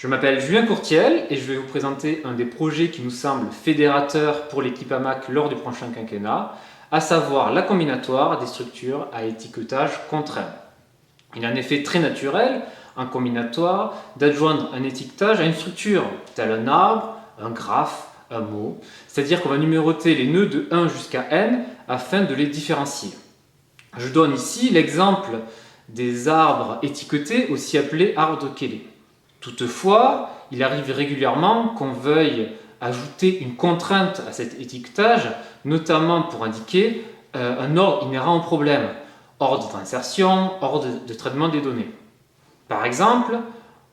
Je m'appelle Julien Courtiel et je vais vous présenter un des projets qui nous semble fédérateur pour l'équipe AMAC lors du prochain quinquennat, à savoir la combinatoire des structures à étiquetage contraint. Il est en effet très naturel, en combinatoire, d'adjoindre un étiquetage à une structure, tel un arbre, un graphe, un mot, c'est-à-dire qu'on va numéroter les nœuds de 1 jusqu'à n afin de les différencier. Je donne ici l'exemple des arbres étiquetés, aussi appelés arbres de Cayley. Toutefois, il arrive régulièrement qu'on veuille ajouter une contrainte à cet étiquetage, notamment pour indiquer un ordre inhérent au problème, ordre d'insertion, ordre de traitement des données. Par exemple,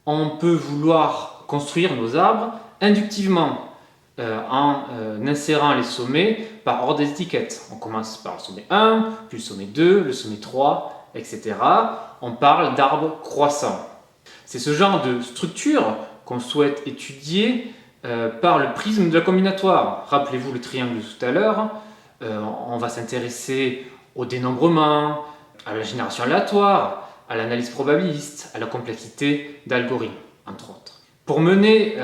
on peut vouloir construire nos arbres inductivement en insérant les sommets par ordre d'étiquette. On commence par le sommet 1, puis le sommet 2, le sommet 3, etc. On parle d'arbres croissants. C'est ce genre de structure qu'on souhaite étudier par le prisme de la combinatoire. Rappelez-vous le triangle de tout à l'heure, on va s'intéresser au dénombrement, à la génération aléatoire, à l'analyse probabiliste, à la complexité d'algorithmes, entre autres. Pour mener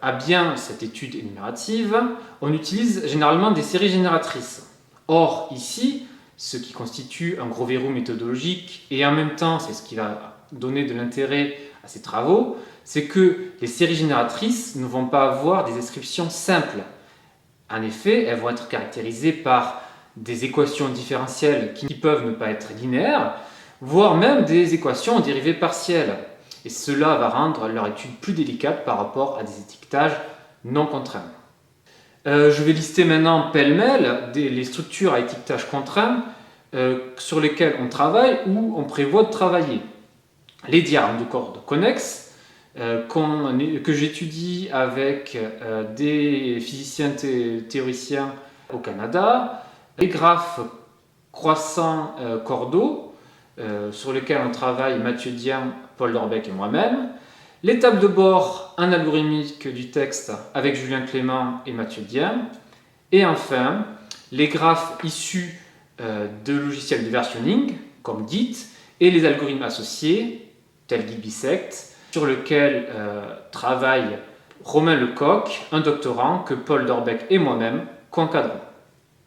à bien cette étude énumérative, on utilise généralement des séries génératrices. Or, ici, ce qui constitue un gros verrou méthodologique, et en même temps, c'est ce qui va donner de l'intérêt à ces travaux, c'est que les séries génératrices ne vont pas avoir des descriptions simples. En effet, elles vont être caractérisées par des équations différentielles qui peuvent ne pas être linéaires, voire même des équations en dérivées partielles. Et cela va rendre leur étude plus délicate par rapport à des étiquetages non contraints. Je vais lister maintenant pêle-mêle les structures à étiquetage contraint sur lesquelles on travaille ou on prévoit de travailler. Les diagrammes de cordes connexes que j'étudie avec des physiciens théoriciens au Canada, les graphes croissants cordaux sur lesquels on travaille Mathieu Dian, Paul Dorbec et moi-même, les tables de bord en algorithmique du texte avec Julien Clément et Mathieu Dian, et enfin les graphes issus de logiciels de versionning comme Git et les algorithmes associés tels Git-Bisect sur lequel travaille Romain Lecoq, un doctorant que Paul Dorbec et moi-même co-encadrons.